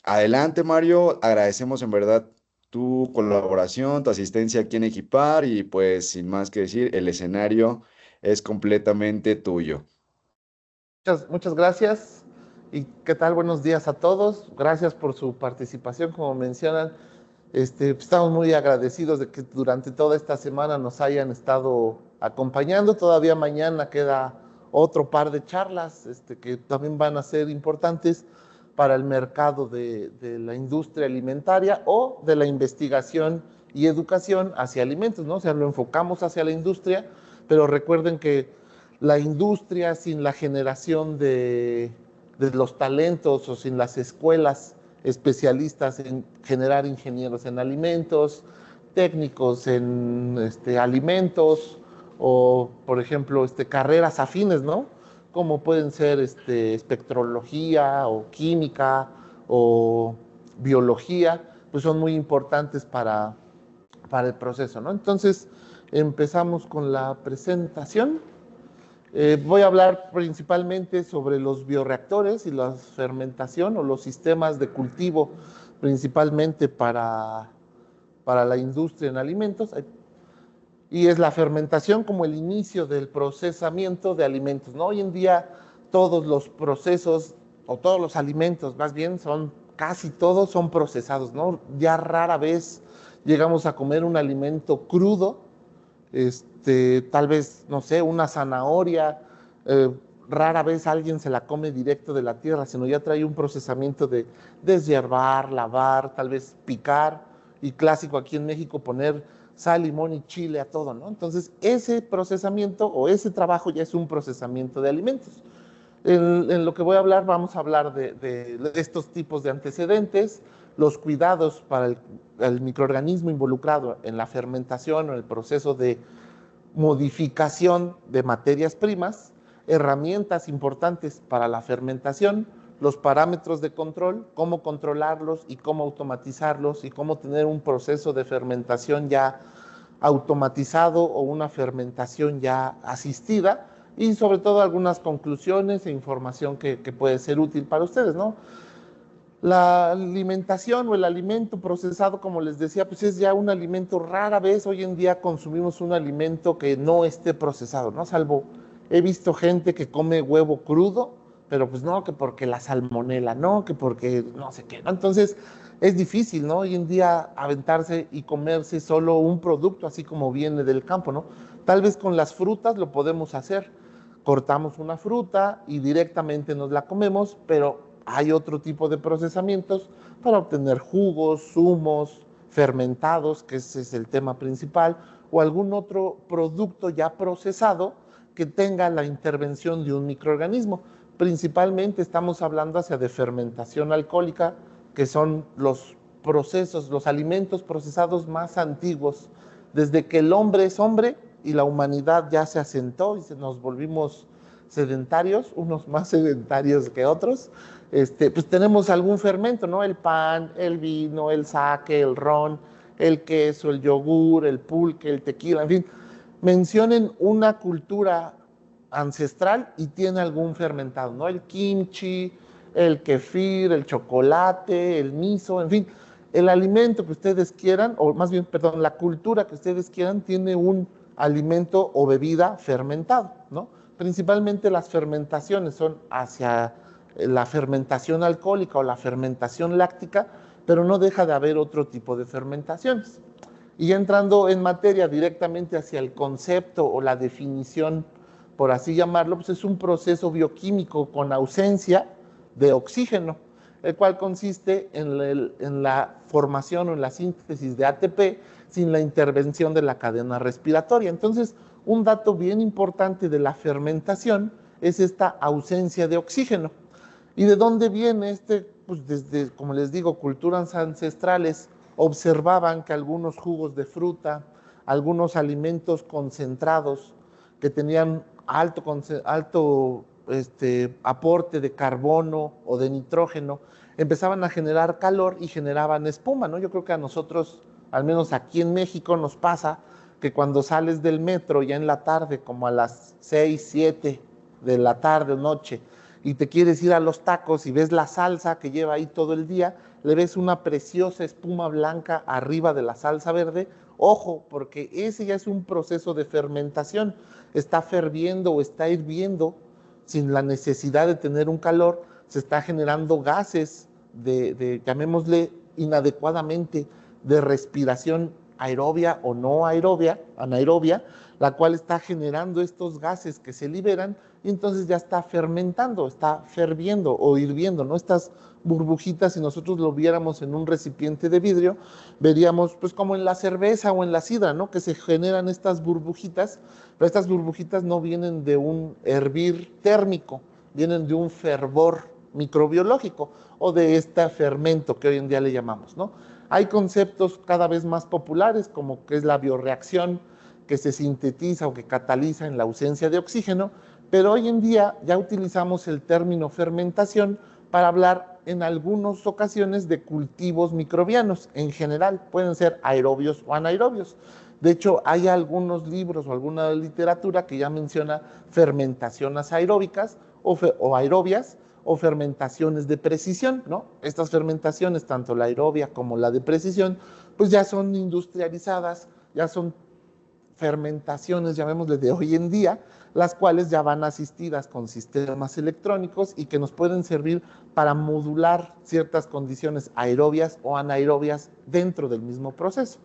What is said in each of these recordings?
Adelante, Mario. Agradecemos en verdad tu colaboración, tu asistencia aquí en Equipar y pues sin más que decir, el escenario es completamente tuyo. Muchas gracias. ¿Y qué tal? Buenos días a todos. Gracias por su participación, como mencionan. Estamos muy agradecidos de que durante toda esta semana nos hayan estado acompañando. Todavía mañana queda otro par de charlas, que también van a ser importantes para el mercado de la industria alimentaria o de la investigación y educación hacia alimentos, ¿no? O sea, lo enfocamos hacia la industria, pero recuerden que la industria sin la generación de los talentos o sin las escuelas especialistas en generar ingenieros en alimentos, técnicos en alimentos o, por ejemplo, carreras afines, ¿no? Como pueden ser espectrología o química o biología, pues son muy importantes para el proceso, ¿no? Entonces, empezamos con la presentación. Voy a hablar principalmente sobre los bioreactores y la fermentación o los sistemas de cultivo, principalmente para la industria en alimentos. Y es la fermentación como el inicio del procesamiento de alimentos, ¿no? Hoy en día todos los procesos o todos los alimentos, más bien, casi todos son procesados, ¿no? Ya rara vez llegamos a comer un alimento crudo, tal vez, no sé, una zanahoria, eh, rara vez alguien se la come directo de la tierra, sino ya trae un procesamiento de deshiervar, lavar, tal vez picar, y clásico aquí en México poner sal, limón y chile a todo, ¿no? Entonces, ese procesamiento o ese trabajo ya es un procesamiento de alimentos. En lo que voy a hablar, vamos a hablar de estos tipos de antecedentes, los cuidados para el microorganismo involucrado en la fermentación o el proceso de modificación de materias primas, herramientas importantes para la fermentación, los parámetros de control, cómo controlarlos y cómo automatizarlos y cómo tener un proceso de fermentación ya automatizado o una fermentación ya asistida y sobre todo algunas conclusiones e información que puede ser útil para ustedes, ¿no? La alimentación o el alimento procesado, como les decía, pues es ya un alimento. Rara vez hoy en día consumimos un alimento que no esté procesado, ¿no? Salvo, he visto gente que come huevo crudo, pero pues no, que porque la salmonela, no, que porque no sé qué, ¿no? Entonces es difícil, ¿no? Hoy en día aventarse y comerse solo un producto así como viene del campo, ¿no? Tal vez con las frutas lo podemos hacer. Cortamos una fruta y directamente nos la comemos, pero hay otro tipo de procesamientos para obtener jugos, zumos, fermentados, que ese es el tema principal, o algún otro producto ya procesado que tenga la intervención de un microorganismo. Principalmente estamos hablando hacia de fermentación alcohólica, que son los procesos, los alimentos procesados más antiguos. Desde que el hombre es hombre y la humanidad ya se asentó y nos volvimos sedentarios, unos más sedentarios que otros, pues tenemos algún fermento, ¿no? El pan, el vino, el sake, el ron, el queso, el yogur, el pulque, el tequila, en fin, mencionen una cultura ancestral y tiene algún fermentado, ¿no? El kimchi, el kefir, el chocolate, el miso, en fin, el alimento que ustedes quieran, o más bien, perdón, la cultura que ustedes quieran tiene un alimento o bebida fermentado, ¿no? Principalmente las fermentaciones son hacia la fermentación alcohólica o la fermentación láctica, pero no deja de haber otro tipo de fermentaciones. Y entrando en materia directamente hacia el concepto o la definición, por así llamarlo, pues es un proceso bioquímico con ausencia de oxígeno, el cual consiste en la formación o en la síntesis de ATP sin la intervención de la cadena respiratoria. Entonces, un dato bien importante de la fermentación es esta ausencia de oxígeno. ¿Y de dónde viene Pues desde, como les digo, culturas ancestrales observaban que algunos jugos de fruta, algunos alimentos concentrados que tenían alto aporte de carbono o de nitrógeno, empezaban a generar calor y generaban espuma, ¿no? Yo creo que a nosotros, al menos aquí en México, nos pasa que cuando sales del metro ya en la tarde, como a las 6, 7 de la tarde o noche, y te quieres ir a los tacos y ves la salsa que lleva ahí todo el día, le ves una preciosa espuma blanca arriba de la salsa verde. Ojo, porque ese ya es un proceso de fermentación, está ferviendo o está hirviendo sin la necesidad de tener un calor, se está generando gases llamémosle inadecuadamente, de respiración aerobia o no aerobia, anaerobia, la cual está generando estos gases que se liberan y entonces ya está fermentando, está ferviendo o hirviendo, ¿no? Estas burbujitas, si nosotros lo viéramos en un recipiente de vidrio, veríamos pues como en la cerveza o en la sidra, ¿no? Que se generan estas burbujitas, pero estas burbujitas no vienen de un hervir térmico, vienen de un fervor microbiológico o de este fermento que hoy en día le llamamos, ¿no? Hay conceptos cada vez más populares como que es la bioreacción que se sintetiza o que cataliza en la ausencia de oxígeno, pero hoy en día ya utilizamos el término fermentación para hablar en algunas ocasiones de cultivos microbianos. En general pueden ser aerobios o anaerobios. De hecho, hay algunos libros o alguna literatura que ya menciona fermentaciones aeróbicas o aerobias o fermentaciones de precisión, ¿no? Estas fermentaciones, tanto la aerobia como la de precisión, pues ya son industrializadas, ya son fermentaciones, llamémosle de hoy en día, las cuales ya van asistidas con sistemas electrónicos y que nos pueden servir para modular ciertas condiciones aerobias o anaerobias dentro del mismo proceso.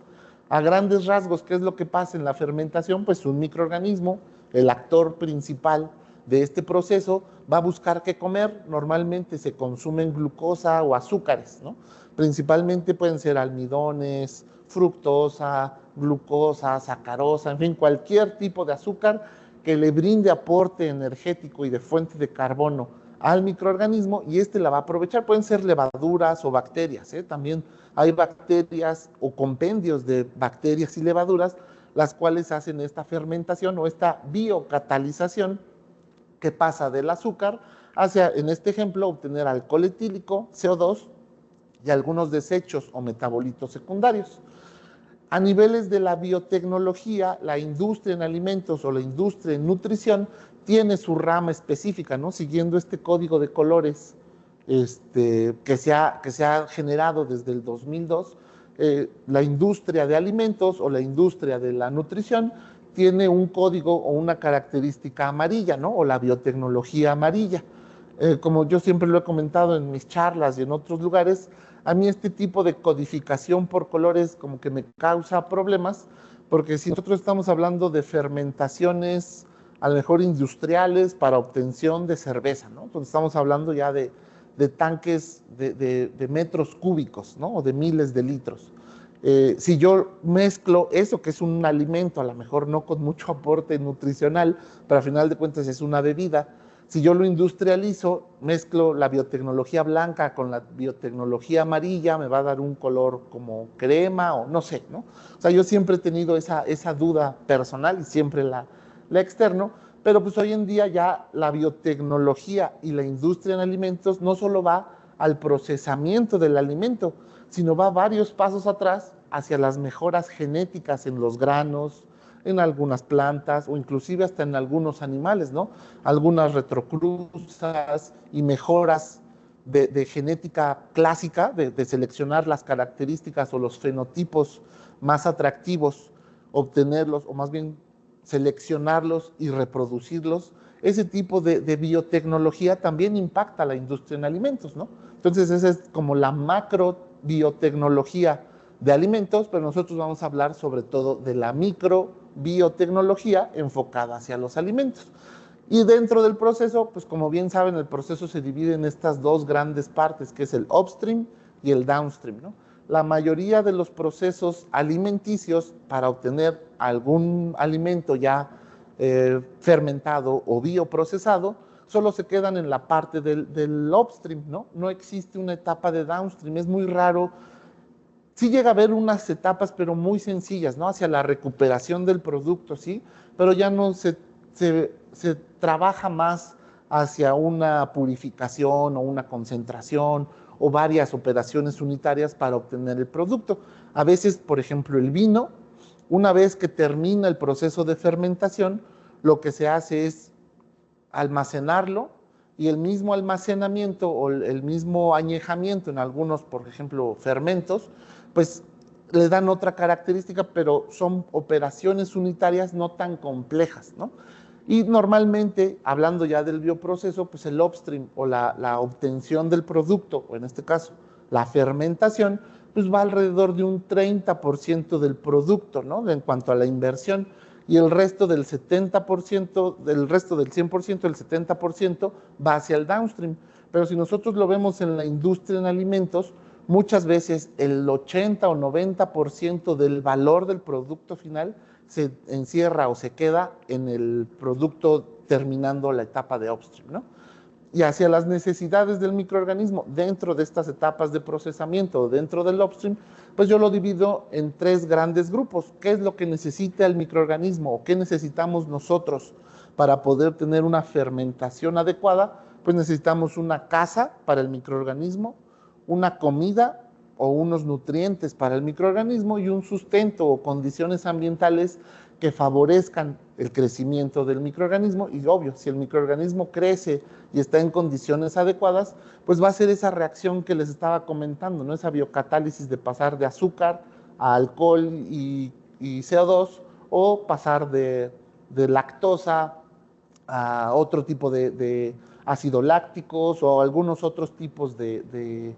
A grandes rasgos, ¿qué es lo que pasa en la fermentación? Pues un microorganismo, el actor principal de este proceso, va a buscar qué comer. Normalmente se consumen glucosa o azúcares, ¿no? Principalmente pueden ser almidones, fructosa, glucosa, sacarosa, en fin, cualquier tipo de azúcar que le brinde aporte energético y de fuente de carbono al microorganismo y este la va a aprovechar. Pueden ser levaduras o bacterias, ¿eh? También hay bacterias o compendios de bacterias y levaduras las cuales hacen esta fermentación o esta biocatalización que pasa del azúcar hacia, en este ejemplo, obtener alcohol etílico, CO2 y algunos desechos o metabolitos secundarios. A niveles de la biotecnología, la industria en alimentos o la industria en nutrición tiene su rama específica, ¿no? Siguiendo este código de colores que se ha generado desde el 2002, la industria de alimentos o la industria de la nutrición tiene un código o una característica amarilla, ¿no? O la biotecnología amarilla. Como yo siempre lo he comentado en mis charlas y en otros lugares, a mí este tipo de codificación por colores como que me causa problemas, porque si nosotros estamos hablando de fermentaciones, a lo mejor industriales para obtención de cerveza, ¿no? Entonces estamos hablando ya de tanques de metros cúbicos, ¿no? O de miles de litros. Si yo mezclo eso, que es un alimento, a lo mejor no con mucho aporte nutricional, pero al final de cuentas es una bebida, si yo lo industrializo, mezclo la biotecnología blanca con la biotecnología amarilla, me va a dar un color como crema o no sé, ¿no? O sea, yo siempre he tenido esa duda personal y siempre la externo, pero pues hoy en día ya la biotecnología y la industria en alimentos no solo va al procesamiento del alimento, sino va varios pasos atrás hacia las mejoras genéticas en los granos, en algunas plantas o inclusive hasta en algunos animales, ¿no? Algunas retrocruzas y mejoras de genética clásica, de seleccionar las características o los fenotipos más atractivos, obtenerlos o más bien seleccionarlos y reproducirlos. Ese tipo de biotecnología también impacta la industria en alimentos, ¿no? Entonces esa es como la macro biotecnología de alimentos, pero nosotros vamos a hablar sobre todo de la microbiotecnología enfocada hacia los alimentos. Y dentro del proceso, pues como bien saben, el proceso se divide en estas dos grandes partes, que es el upstream y el downstream, ¿no? La mayoría de los procesos alimenticios para obtener algún alimento ya fermentado o bioprocesado, solo se quedan en la parte del upstream, ¿no? No existe una etapa de downstream, es muy raro. Sí llega a haber unas etapas, pero muy sencillas, ¿no? Hacia la recuperación del producto, sí, pero ya no se trabaja más hacia una purificación o una concentración o varias operaciones unitarias para obtener el producto. A veces, por ejemplo, el vino, una vez que termina el proceso de fermentación, lo que se hace es almacenarlo, y el mismo almacenamiento o el mismo añejamiento en algunos, por ejemplo, fermentos, pues le dan otra característica, pero son operaciones unitarias no tan complejas, ¿no? Y normalmente, hablando ya del bioproceso, pues el upstream o la obtención del producto, o en este caso, la fermentación, pues va alrededor de un 30% del producto, ¿no? En cuanto a la inversión, y el resto del 70%, del resto del 100%, el 70% va hacia el downstream. Pero si nosotros lo vemos en la industria en alimentos, muchas veces el 80 o 90% del valor del producto final se encierra o se queda en el producto terminando la etapa de upstream, ¿no? Y hacia las necesidades del microorganismo dentro de estas etapas de procesamiento o dentro del upstream, pues yo lo divido en tres grandes grupos. ¿Qué es lo que necesita el microorganismo o qué necesitamos nosotros para poder tener una fermentación adecuada? Pues necesitamos una casa para el microorganismo, una comida o unos nutrientes para el microorganismo y un sustento o condiciones ambientales que favorezcan el crecimiento del microorganismo. Y obvio, si el microorganismo crece y está en condiciones adecuadas, pues va a ser esa reacción que les estaba comentando, ¿no? Esa biocatálisis de pasar de azúcar a alcohol y CO2, o pasar de lactosa a otro tipo de ácido lácticos o algunos otros tipos de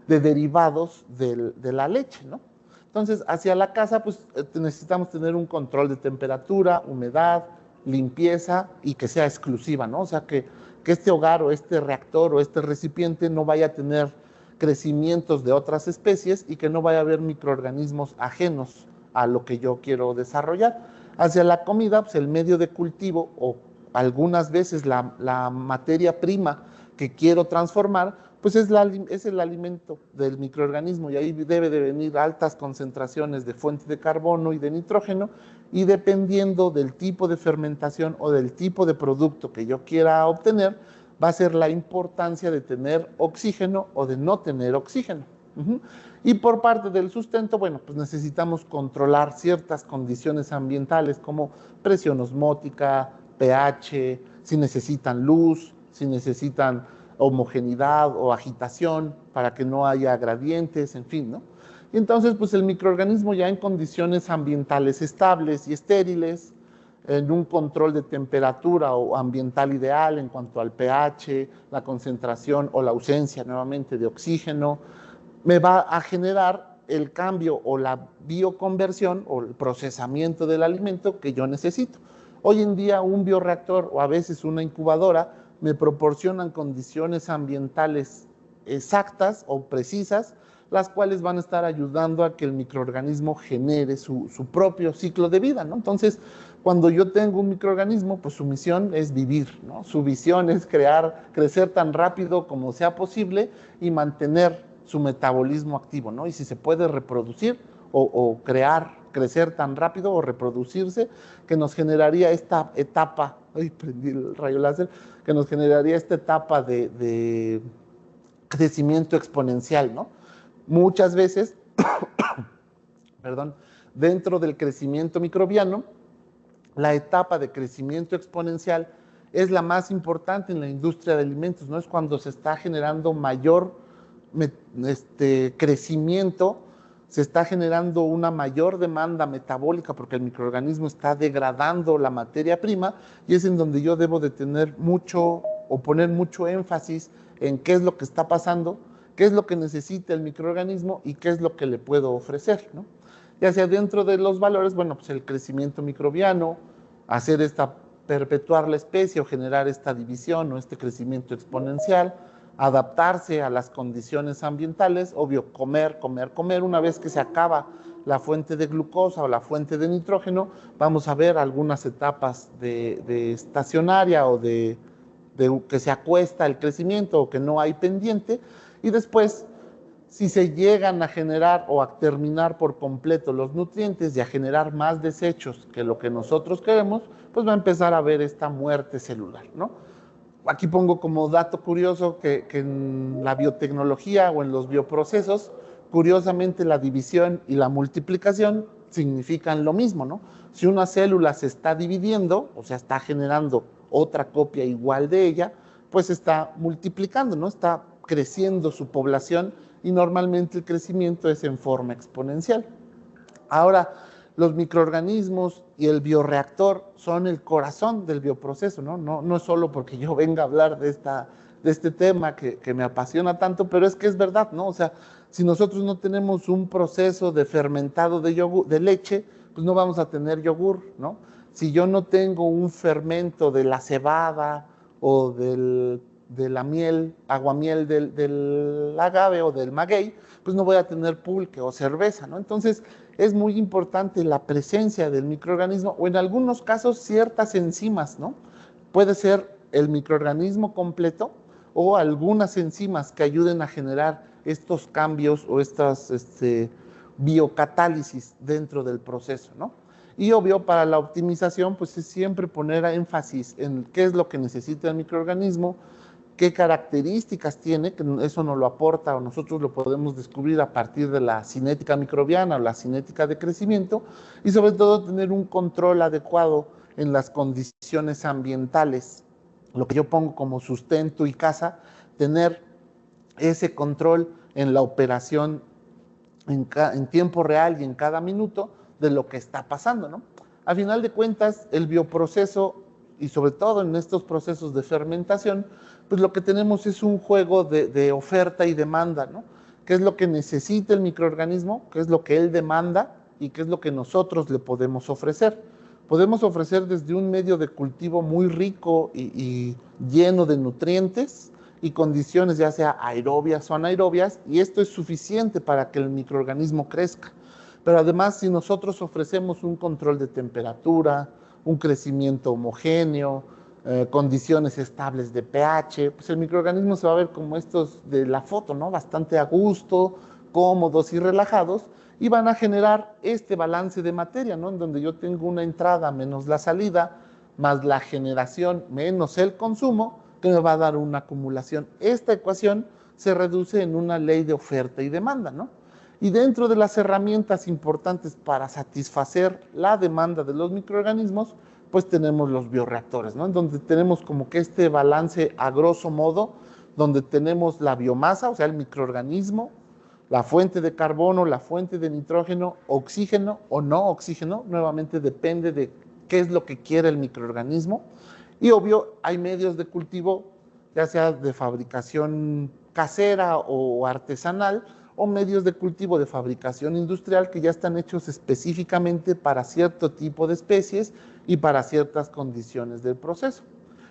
derivados de la leche, ¿no? Entonces, hacia la casa, pues necesitamos tener un control de temperatura, humedad, limpieza y que sea exclusiva, ¿no? O sea, que este hogar o este reactor o este recipiente no vaya a tener crecimientos de otras especies y que no vaya a haber microorganismos ajenos a lo que yo quiero desarrollar. Hacia la comida, pues el medio de cultivo o algunas veces la materia prima que quiero transformar, pues es el alimento del microorganismo, y ahí debe de venir altas concentraciones de fuente de carbono y de nitrógeno, y dependiendo del tipo de fermentación o del tipo de producto que yo quiera obtener, va a ser la importancia de tener oxígeno o de no tener oxígeno. Y por parte del sustento, bueno, pues necesitamos controlar ciertas condiciones ambientales como presión osmótica, pH, si necesitan luz, si necesitan homogeneidad o agitación para que no haya gradientes, en fin, ¿no? Y entonces, pues el microorganismo ya en condiciones ambientales estables y estériles, en un control de temperatura o ambiental ideal en cuanto al pH, la concentración o la ausencia nuevamente de oxígeno, me va a generar el cambio o la bioconversión o el procesamiento del alimento que yo necesito. Hoy en día un bioreactor o a veces una incubadora me proporcionan condiciones ambientales exactas o precisas, las cuales van a estar ayudando a que el microorganismo genere su propio ciclo de vida, ¿no? Entonces, cuando yo tengo un microorganismo, pues su misión es vivir, ¿no? Su visión es crecer tan rápido como sea posible y mantener su metabolismo activo, ¿no? Y si se puede reproducir o crecer tan rápido o reproducirse, que nos generaría esta etapa, ay, prendí el rayo láser, que nos generaría esta etapa de crecimiento exponencial, ¿no? Muchas veces, perdón, dentro del crecimiento microbiano, la etapa de crecimiento exponencial es la más importante en la industria de alimentos, ¿no? Es cuando se está generando mayor crecimiento, se está generando una mayor demanda metabólica porque el microorganismo está degradando la materia prima, y es en donde yo debo de tener mucho o poner mucho énfasis en qué es lo que está pasando, qué es lo que necesita el microorganismo y qué es lo que le puedo ofrecer, ¿no? Y hacia dentro de los valores, bueno, pues el crecimiento microbiano, hacer perpetuar la especie o generar esta división o este crecimiento exponencial, adaptarse a las condiciones ambientales, obvio, comer, comer, comer. Una vez que se acaba la fuente de glucosa o la fuente de nitrógeno, vamos a ver algunas etapas de estacionaria o de que se acuesta el crecimiento o que no hay pendiente, y después, si se llegan a generar o a terminar por completo los nutrientes y a generar más desechos que lo que nosotros queremos, pues va a empezar a haber esta muerte celular, ¿no? Aquí pongo como dato curioso que en la biotecnología o en los bioprocesos, curiosamente la división y la multiplicación significan lo mismo, ¿no? Si una célula se está dividiendo, o sea, está generando otra copia igual de ella, pues está multiplicando, ¿no? Está creciendo su población y normalmente el crecimiento es en forma exponencial. Ahora, los microorganismos y el bioreactor son el corazón del bioproceso, ¿no? No es solo porque yo venga a hablar de este tema que me apasiona tanto, pero es que es verdad, ¿no? O sea, si nosotros no tenemos un proceso de fermentado de, yogur, de leche, pues no vamos a tener yogur, ¿no? Si yo no tengo un fermento de la cebada o de la miel, aguamiel del agave o del maguey, pues no voy a tener pulque o cerveza, ¿no? Entonces, es muy importante la presencia del microorganismo o en algunos casos ciertas enzimas, ¿no? Puede ser el microorganismo completo o algunas enzimas que ayuden a generar estos cambios o estas biocatálisis dentro del proceso, ¿no? Y obvio, para la optimización, pues es siempre poner énfasis en qué es lo que necesita el microorganismo, qué características tiene, que eso nos lo aporta o nosotros lo podemos descubrir a partir de la cinética microbiana o la cinética de crecimiento, y sobre todo tener un control adecuado en las condiciones ambientales, lo que yo pongo como sustento y casa, tener ese control en la operación en tiempo real y en cada minuto de lo que está pasando, ¿no? A final de cuentas, el bioproceso, y sobre todo en estos procesos de fermentación, pues lo que tenemos es un juego de oferta y demanda, ¿no? ¿Qué es lo que necesita el microorganismo? ¿Qué es lo que él demanda? ¿Y qué es lo que nosotros le podemos ofrecer? Podemos ofrecer desde un medio de cultivo muy rico y lleno de nutrientes, y condiciones ya sea aerobias o anaerobias, y esto es suficiente para que el microorganismo crezca. Pero además, si nosotros ofrecemos un control de temperatura, un crecimiento homogéneo, condiciones estables de pH, pues el microorganismo se va a ver como estos de la foto, ¿no? Bastante a gusto, cómodos y relajados, y van a generar este balance de materia, ¿no? En donde yo tengo una entrada menos la salida, más la generación menos el consumo, que me va a dar una acumulación. Esta ecuación se reduce en una ley de oferta y demanda, ¿no? Y dentro de las herramientas importantes para satisfacer la demanda de los microorganismos, pues tenemos los bioreactores, ¿no? En donde tenemos como que este balance a grosso modo, donde tenemos la biomasa, o sea, el microorganismo, la fuente de carbono, la fuente de nitrógeno, oxígeno o no oxígeno, nuevamente depende de qué es lo que quiere el microorganismo. Y obvio, hay medios de cultivo, ya sea de fabricación casera o artesanal, o medios de cultivo de fabricación industrial que ya están hechos específicamente para cierto tipo de especies y para ciertas condiciones del proceso.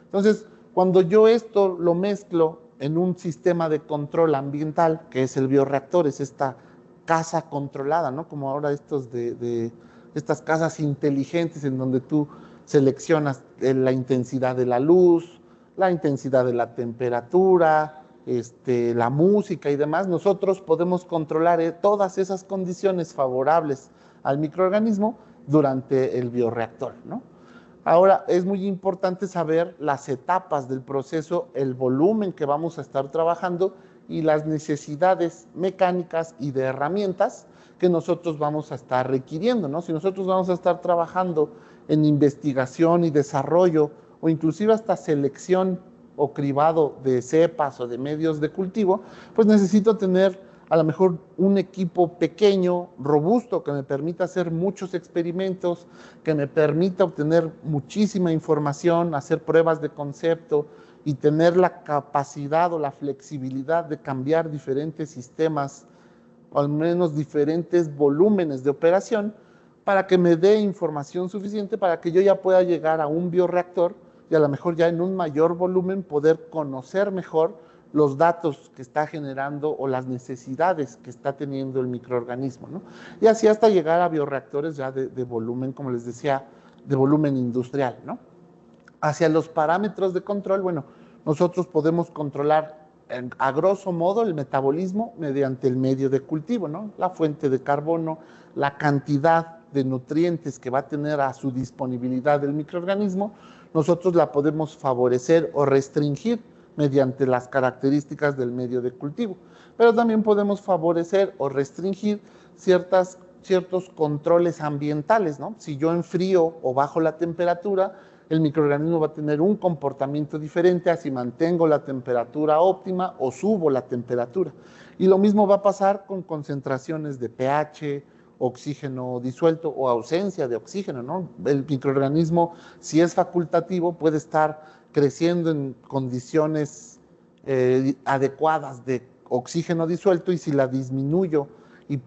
Entonces, cuando yo esto lo mezclo en un sistema de control ambiental, que es el bioreactor, es esta casa controlada, ¿no? Como ahora estas casas inteligentes en donde tú seleccionas la intensidad de la luz, la intensidad de la temperatura, la música y demás, nosotros podemos controlar todas esas condiciones favorables al microorganismo durante el bioreactor, ¿no? Ahora, es muy importante saber las etapas del proceso, el volumen que vamos a estar trabajando y las necesidades mecánicas y de herramientas que nosotros vamos a estar requiriendo, ¿no? Si nosotros vamos a estar trabajando en investigación y desarrollo o inclusive hasta selección o cribado de cepas o de medios de cultivo, pues necesito tener a lo mejor un equipo pequeño, robusto, que me permita hacer muchos experimentos, que me permita obtener muchísima información, hacer pruebas de concepto y tener la capacidad o la flexibilidad de cambiar diferentes sistemas, o al menos diferentes volúmenes de operación, para que me dé información suficiente para que yo ya pueda llegar a un bioreactor y a lo mejor ya en un mayor volumen poder conocer mejor los datos que está generando o las necesidades que está teniendo el microorganismo, ¿no? Y así hasta llegar a bioreactores ya de volumen, como les decía, de volumen industrial, ¿no? Hacia los parámetros de control, bueno, nosotros podemos controlar a grosso modo el metabolismo mediante el medio de cultivo, ¿no? La fuente de carbono, la cantidad de nutrientes que va a tener a su disponibilidad el microorganismo, nosotros la podemos favorecer o restringir mediante las características del medio de cultivo. Pero también podemos favorecer o restringir ciertos controles ambientales, ¿no? Si yo enfrío o bajo la temperatura, el microorganismo va a tener un comportamiento diferente a si mantengo la temperatura óptima o subo la temperatura. Y lo mismo va a pasar con concentraciones de pH, oxígeno disuelto o ausencia de oxígeno, ¿no? El microorganismo, si es facultativo, puede estar creciendo en condiciones adecuadas de oxígeno disuelto, y si la disminuyo y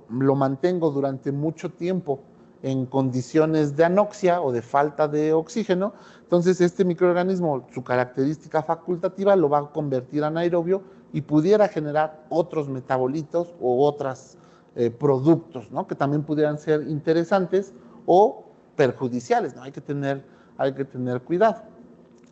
lo mantengo durante mucho tiempo en condiciones de anoxia o de falta de oxígeno, entonces este microorganismo, su característica facultativa lo va a convertir en anaerobio y pudiera generar otros metabolitos o otros productos, ¿no? Que también pudieran ser interesantes o perjudiciales, ¿no? Hay que tener cuidado.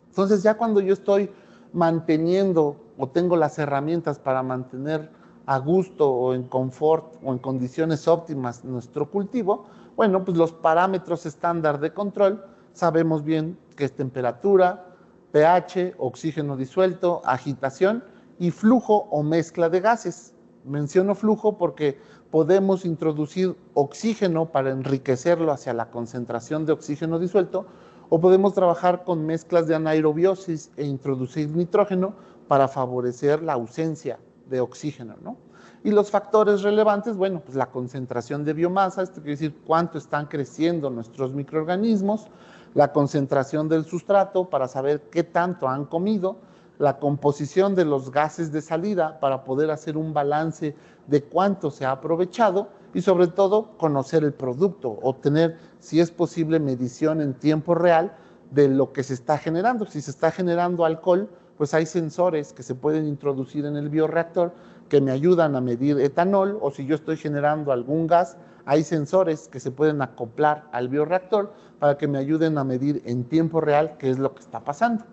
Entonces ya cuando yo estoy manteniendo o tengo las herramientas para mantener a gusto o en confort o en condiciones óptimas nuestro cultivo, bueno, pues los parámetros estándar de control sabemos bien que es temperatura, pH, oxígeno disuelto, agitación y flujo o mezcla de gases. Menciono flujo porque podemos introducir oxígeno para enriquecerlo hacia la concentración de oxígeno disuelto, o podemos trabajar con mezclas de anaerobiosis e introducir nitrógeno para favorecer la ausencia de oxígeno, ¿no? Y los factores relevantes, bueno, pues la concentración de biomasa, esto quiere decir cuánto están creciendo nuestros microorganismos, la concentración del sustrato para saber qué tanto han comido, la composición de los gases de salida para poder hacer un balance de cuánto se ha aprovechado, y sobre todo conocer el producto, obtener, si es posible, medición en tiempo real de lo que se está generando. Si se está generando alcohol, pues hay sensores que se pueden introducir en el bioreactor que me ayudan a medir etanol, o si yo estoy generando algún gas, hay sensores que se pueden acoplar al bioreactor para que me ayuden a medir en tiempo real qué es lo que está pasando.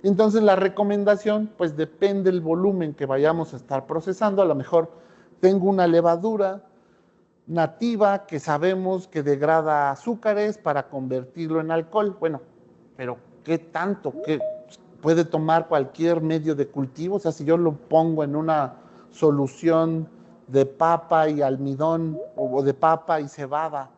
Entonces la recomendación, pues depende del volumen que vayamos a estar procesando. A lo mejor tengo una levadura nativa que sabemos que degrada azúcares para convertirlo en alcohol. Bueno, pero ¿qué tanto? ¿Qué puede tomar cualquier medio de cultivo? O sea, si yo lo pongo en una solución de papa y almidón o de papa y cebada,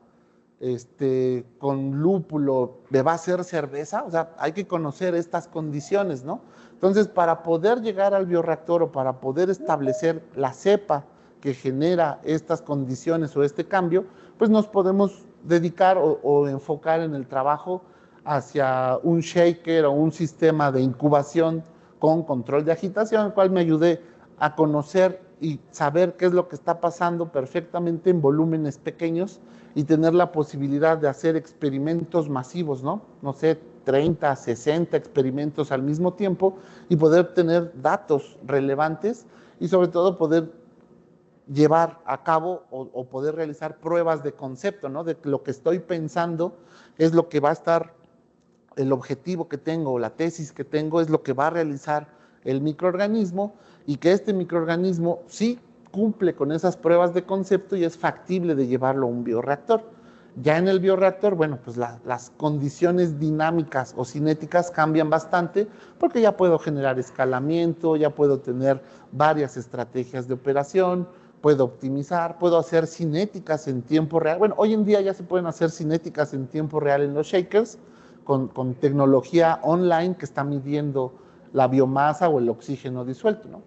con lúpulo, ¿me va a hacer cerveza? O sea, hay que conocer estas condiciones, ¿no? Entonces, para poder llegar al bioreactor o para poder establecer la cepa que genera estas condiciones o este cambio, pues nos podemos dedicar o enfocar en el trabajo hacia un shaker o un sistema de incubación con control de agitación, el cual me ayude a conocer y saber qué es lo que está pasando perfectamente en volúmenes pequeños y tener la posibilidad de hacer experimentos masivos, ¿no? No sé, 30, 60 experimentos al mismo tiempo, y poder tener datos relevantes y sobre todo poder llevar a cabo o poder realizar pruebas de concepto, ¿no? De lo que estoy pensando es lo que va a estar, el objetivo que tengo, la tesis que tengo, es lo que va a realizar el microorganismo, y que este microorganismo sí cumple con esas pruebas de concepto y es factible de llevarlo a un bioreactor. Ya en el bioreactor, bueno, pues las condiciones dinámicas o cinéticas cambian bastante, porque ya puedo generar escalamiento, ya puedo tener varias estrategias de operación, puedo optimizar, puedo hacer cinéticas en tiempo real. Bueno, hoy en día ya se pueden hacer cinéticas en tiempo real en los shakers con tecnología online que está midiendo la biomasa o el oxígeno disuelto, ¿no?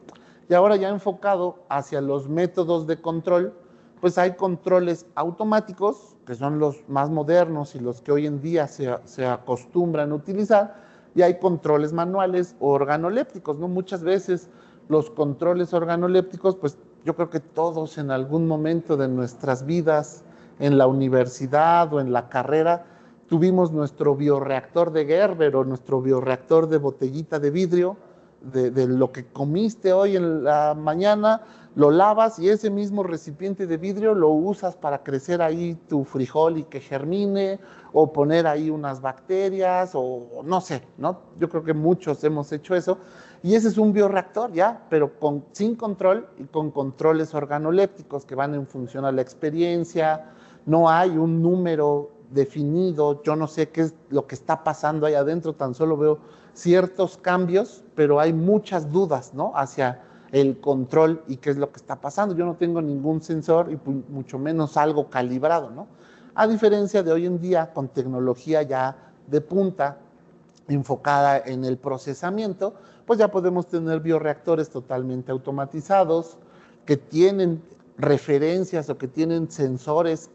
Y ahora ya enfocado hacia los métodos de control, pues hay controles automáticos, que son los más modernos y los que hoy en día se acostumbran a utilizar, y hay controles manuales o organolépticos, ¿no? Muchas veces los controles organolépticos, pues yo creo que todos en algún momento de nuestras vidas, en la universidad o en la carrera, tuvimos nuestro bioreactor de Gerber o nuestro bioreactor de botellita de vidrio, de lo que comiste hoy en la mañana, lo lavas y ese mismo recipiente de vidrio lo usas para crecer ahí tu frijol y que germine, o poner ahí unas bacterias, o no sé, ¿no? Yo creo que muchos hemos hecho eso, y ese es un bioreactor ya, pero sin control y con controles organolépticos que van en función a la experiencia. No hay un número definido, yo no sé qué es lo que está pasando ahí adentro, tan solo veo ciertos cambios, pero hay muchas dudas, ¿no? Hacia el control y qué es lo que está pasando. Yo no tengo ningún sensor y mucho menos algo calibrado, ¿no? A diferencia de hoy en día, con tecnología ya de punta, enfocada en el procesamiento, pues ya podemos tener bioreactores totalmente automatizados que tienen referencias o que tienen sensores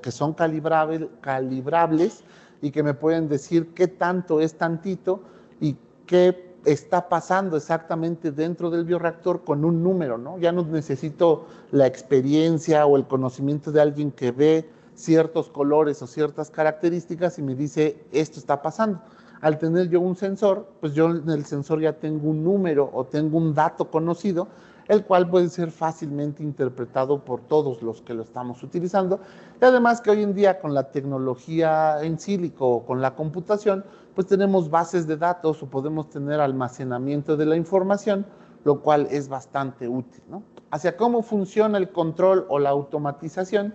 que son calibrables y que me pueden decir qué tanto es tantito y qué está pasando exactamente dentro del bioreactor con un número, ¿no? Ya no necesito la experiencia o el conocimiento de alguien que ve ciertos colores o ciertas características y me dice esto está pasando. Al tener yo un sensor, pues yo en el sensor ya tengo un número o tengo un dato conocido, el cual puede ser fácilmente interpretado por todos los que lo estamos utilizando. Y además que hoy en día con la tecnología en sílico o con la computación, pues tenemos bases de datos o podemos tener almacenamiento de la información, lo cual es bastante útil, ¿no? Hacia cómo funciona el control o la automatización,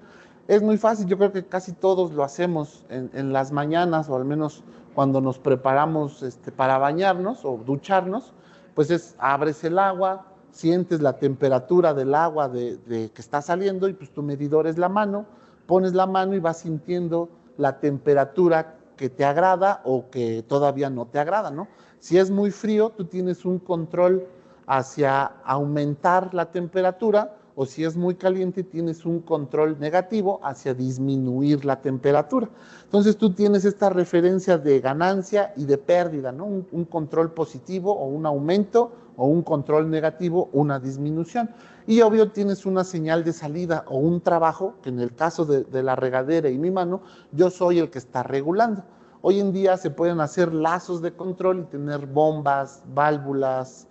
es muy fácil. Yo creo que casi todos lo hacemos en las mañanas o al menos cuando nos preparamos para bañarnos o ducharnos, pues abres el agua, sientes la temperatura del agua que está saliendo y pues tu medidor es la mano, pones la mano y vas sintiendo la temperatura que te agrada o que todavía no te agrada, ¿no? Si es muy frío, tú tienes un control hacia aumentar la temperatura, o si es muy caliente, tienes un control negativo hacia disminuir la temperatura. Entonces tú tienes esta referencia de ganancia y de pérdida, ¿no? Un control positivo o un aumento, o un control negativo, una disminución. Y obvio tienes una señal de salida o un trabajo, que en el caso de la regadera y mi mano, yo soy el que está regulando. Hoy en día se pueden hacer lazos de control y tener bombas, válvulas,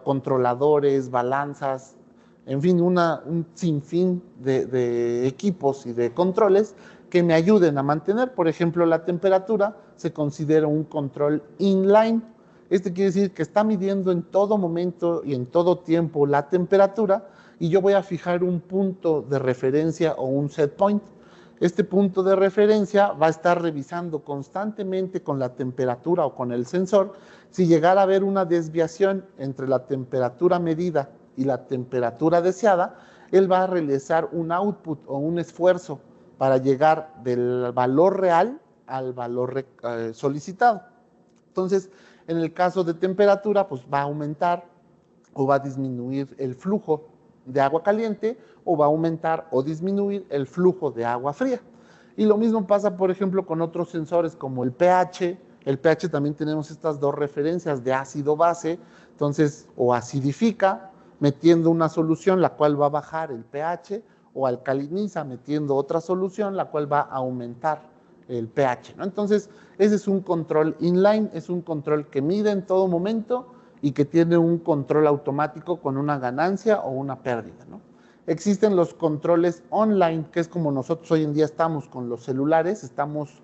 controladores, balanzas, en fin, un sinfín de equipos y de controles que me ayuden a mantener. Por ejemplo, la temperatura se considera un control inline. Este quiere decir que está midiendo en todo momento y en todo tiempo la temperatura y yo voy a fijar un punto de referencia o un set point. Este punto de referencia va a estar revisando constantemente con la temperatura o con el sensor. Si llegara a haber una desviación entre la temperatura medida y la temperatura deseada, él va a realizar un output o un esfuerzo para llegar del valor real al valor solicitado. Entonces, en el caso de temperatura, pues va a aumentar o va a disminuir el flujo de agua caliente o va a aumentar o disminuir el flujo de agua fría. Y lo mismo pasa, por ejemplo, con otros sensores como el pH. El pH también tenemos estas dos referencias de ácido-base, entonces o acidifica metiendo una solución la cual va a bajar el pH o alcaliniza metiendo otra solución la cual va a aumentar el pH, ¿no? Entonces, ese es un control inline, es un control que mide en todo momento y que tiene un control automático con una ganancia o una pérdida, ¿no? Existen los controles online, que es como nosotros hoy en día estamos con los celulares, estamos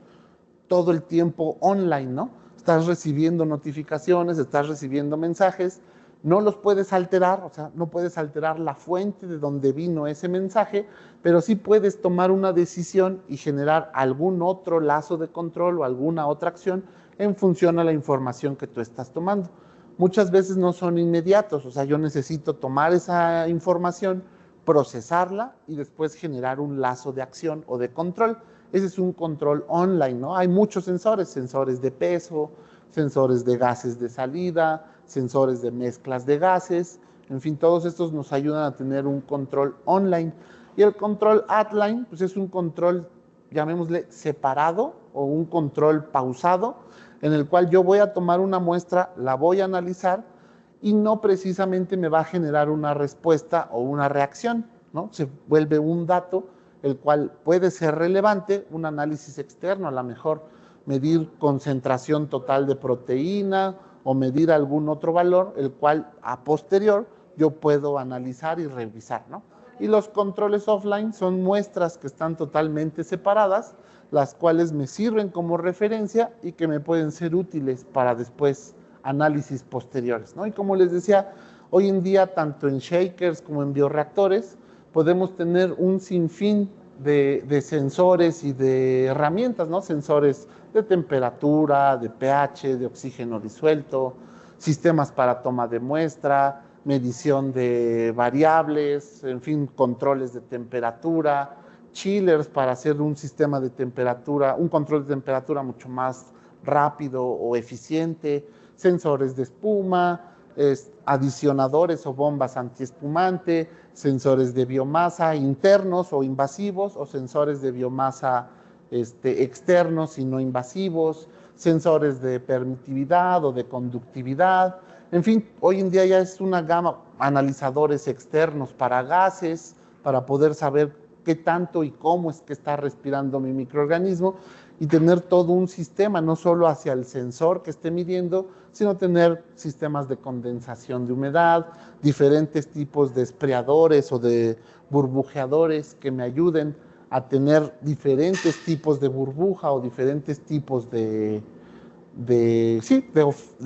todo el tiempo online, ¿no? Estás recibiendo notificaciones, estás recibiendo mensajes, no los puedes alterar, o sea, no puedes alterar la fuente de donde vino ese mensaje, pero sí puedes tomar una decisión y generar algún otro lazo de control o alguna otra acción en función a la información que tú estás tomando. Muchas veces no son inmediatos, o sea, yo necesito tomar esa información, procesarla y después generar un lazo de acción o de control. Ese es un control online, ¿no? Hay muchos sensores, sensores de peso, sensores de gases de salida, sensores de mezclas de gases, en fin, todos estos nos ayudan a tener un control online. Y el control offline, pues es un control, llamémosle, separado o un control pausado, en el cual yo voy a tomar una muestra, la voy a analizar y no precisamente me va a generar una respuesta o una reacción, ¿no? Se vuelve un dato el cual puede ser relevante, un análisis externo, a lo mejor medir concentración total de proteína o medir algún otro valor, el cual a posterior yo puedo analizar y revisar, ¿no? Y los controles offline son muestras que están totalmente separadas, las cuales me sirven como referencia y que me pueden ser útiles para después análisis posteriores, ¿no? Y como les decía, hoy en día, tanto en shakers como en bioreactores, podemos tener un sinfín de sensores y de herramientas, ¿no? Sensores de temperatura, de pH, de oxígeno disuelto, sistemas para toma de muestra, medición de variables, en fin, controles de temperatura, chillers para hacer un sistema de temperatura, un control de temperatura mucho más rápido o eficiente, sensores de espuma, adicionadores o bombas antiespumante, sensores de biomasa internos o invasivos o sensores de biomasa externos y no invasivos, sensores de permitividad o de conductividad. En fin, hoy en día ya es una gama, analizadores externos para gases, para poder saber qué tanto y cómo es que está respirando mi microorganismo y tener todo un sistema, no solo hacia el sensor que esté midiendo, sino tener sistemas de condensación de humedad, diferentes tipos de espreadores o de burbujeadores que me ayuden a tener diferentes tipos de burbuja o diferentes tipos de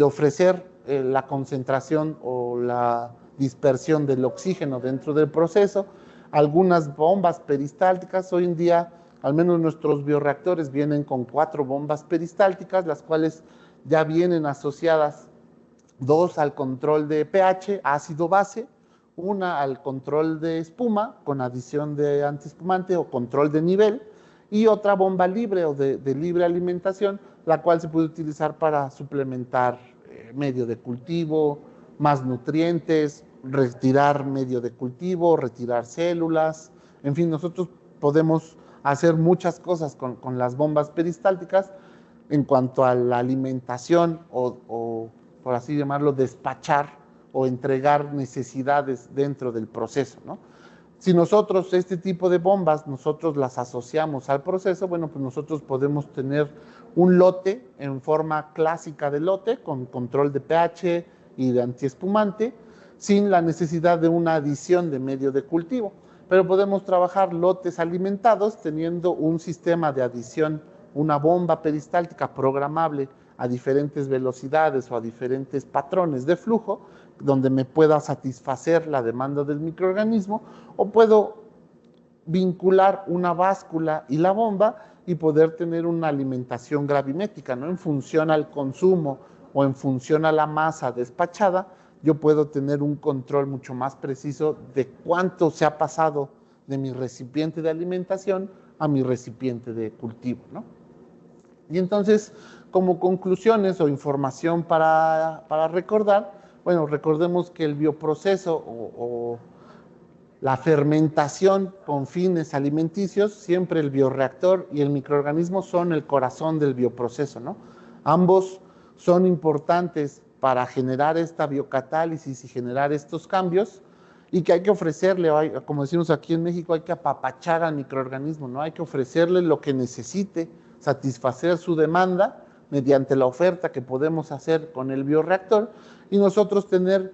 ofrecer la concentración o la dispersión del oxígeno dentro del proceso. Algunas bombas peristálticas, hoy en día, al menos nuestros bioreactores vienen con 4 bombas peristálticas, las cuales ya vienen asociadas 2 al control de pH, ácido-base, una al control de espuma con adición de antiespumante o control de nivel, y otra bomba libre o de libre alimentación, la cual se puede utilizar para suplementar medio de cultivo, más nutrientes, retirar medio de cultivo, retirar células. En fin, nosotros podemos hacer muchas cosas con las bombas peristálticas en cuanto a la alimentación o, por así llamarlo, despachar o entregar necesidades dentro del proceso, ¿no? Si nosotros este tipo de bombas, nosotros las asociamos al proceso, bueno, pues nosotros podemos tener un lote en forma clásica de lote, con control de pH y de antiespumante, sin la necesidad de una adición de medio de cultivo. Pero podemos trabajar lotes alimentados teniendo un sistema de adición, una bomba peristáltica programable a diferentes velocidades o a diferentes patrones de flujo, donde me pueda satisfacer la demanda del microorganismo, o puedo vincular una báscula y la bomba y poder tener una alimentación gravimétrica, ¿no? En función al consumo o en función a la masa despachada, yo puedo tener un control mucho más preciso de cuánto se ha pasado de mi recipiente de alimentación a mi recipiente de cultivo, ¿no? Y entonces, como conclusiones o información para recordar, bueno, recordemos que el bioproceso o la fermentación con fines alimenticios, siempre el bioreactor y el microorganismo son el corazón del bioproceso, ¿no? Ambos son importantes para generar esta biocatálisis y generar estos cambios, y que hay que ofrecerle, como decimos aquí en México, hay que apapachar al microorganismo, ¿no? Hay que ofrecerle lo que necesite, satisfacer su demanda mediante la oferta que podemos hacer con el bioreactor, y nosotros tener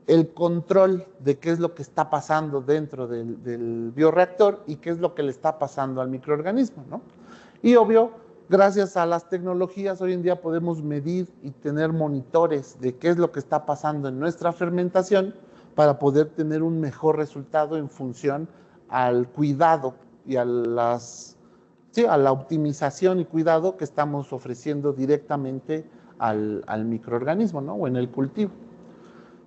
el control de qué es lo que está pasando dentro del bioreactor y qué es lo que le está pasando al microorganismo, ¿no? Y obvio, gracias a las tecnologías, hoy en día podemos medir y tener monitores de qué es lo que está pasando en nuestra fermentación para poder tener un mejor resultado en función al cuidado y a a la optimización y cuidado que estamos ofreciendo directamente al microorganismo, ¿no? O en el cultivo.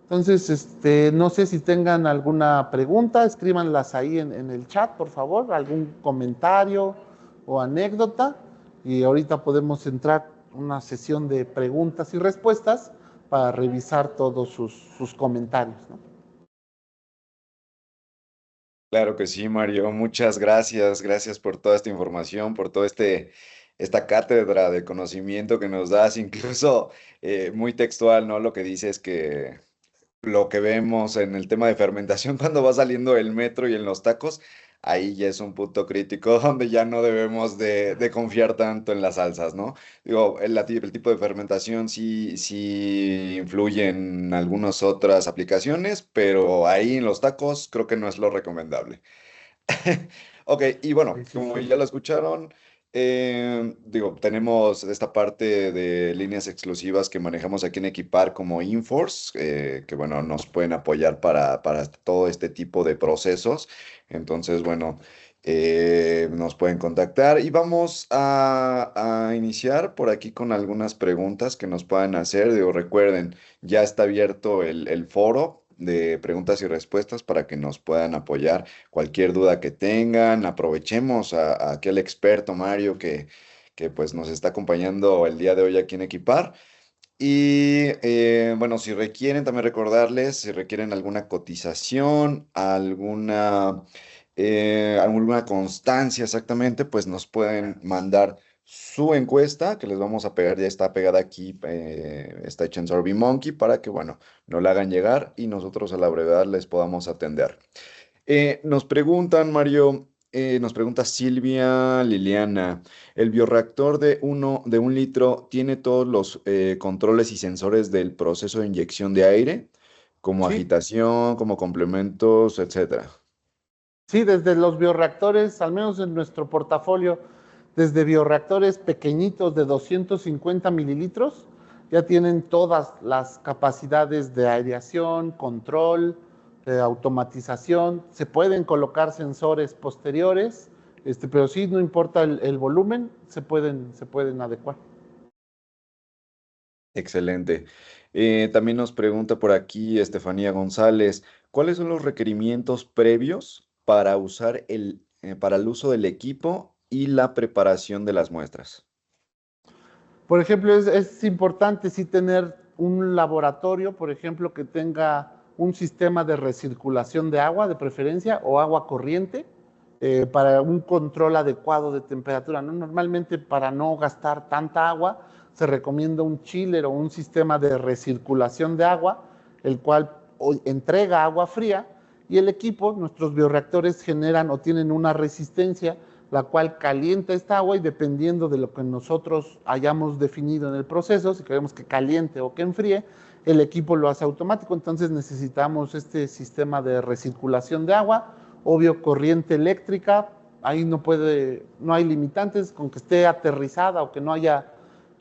Entonces, no sé si tengan alguna pregunta, escríbanlas ahí en el chat, por favor, algún comentario o anécdota, y ahorita podemos entrar en una sesión de preguntas y respuestas para revisar todos sus comentarios, ¿no? Claro que sí, Mario. Muchas gracias. Gracias por toda esta información, por todo esta cátedra de conocimiento que nos das, incluso muy textual, ¿no? Lo que dices que lo que vemos en el tema de fermentación cuando va saliendo el metro y en los tacos, ahí ya es un punto crítico donde ya no debemos de confiar tanto en las salsas, ¿no? Digo, el tipo de fermentación sí influye en algunas otras aplicaciones, pero ahí en los tacos creo que no es lo recomendable. Ok, y Sí, bueno, sí, como sí. ya lo escucharon, digo, tenemos esta parte de líneas exclusivas que manejamos aquí en Equipar como Inforce, que bueno, nos pueden apoyar para todo este tipo de procesos. Entonces, bueno, nos pueden contactar y vamos a iniciar por aquí con algunas preguntas que nos puedan hacer. Digo, recuerden, ya está abierto el foro de preguntas y respuestas para que nos puedan apoyar cualquier duda que tengan. Aprovechemos a aquel experto Mario que pues nos está acompañando el día de hoy aquí en Equipar. Y bueno, si requieren, también recordarles, si requieren alguna cotización, alguna constancia exactamente, pues nos pueden mandar su encuesta, que les vamos a pegar, ya está pegada aquí, está hecha en SurveyMonkey, para que, bueno, nos la hagan llegar y nosotros a la brevedad les podamos atender. Nos preguntan, Mario, nos pregunta Silvia Liliana, ¿el bioreactor de 1 litro tiene todos los controles y sensores del proceso de inyección de aire, como Sí, agitación, como complementos, etcétera? sí, desde los bioreactores, al menos en nuestro portafolio, desde bioreactores pequeñitos de 250 mililitros, ya tienen todas las capacidades de aireación, control, automatización. Se pueden colocar sensores posteriores, pero sí, no importa el volumen, se pueden adecuar. Excelente. También nos pregunta por aquí Estefanía González, ¿cuáles son los requerimientos previos para para el uso del equipo y la preparación de las muestras? Por ejemplo, es importante sí tener un laboratorio, por ejemplo, que tenga un sistema de recirculación de agua, de preferencia, o agua corriente, para un control adecuado de temperatura, ¿no? Normalmente, para no gastar tanta agua, se recomienda un chiller o un sistema de recirculación de agua, el cual entrega agua fría, y el equipo, nuestros bioreactores generan o tienen una resistencia la cual calienta esta agua y dependiendo de lo que nosotros hayamos definido en el proceso, si queremos que caliente o que enfríe, el equipo lo hace automático. Entonces necesitamos este sistema de recirculación de agua, obvio corriente eléctrica, ahí no hay limitantes, con que esté aterrizada o que no haya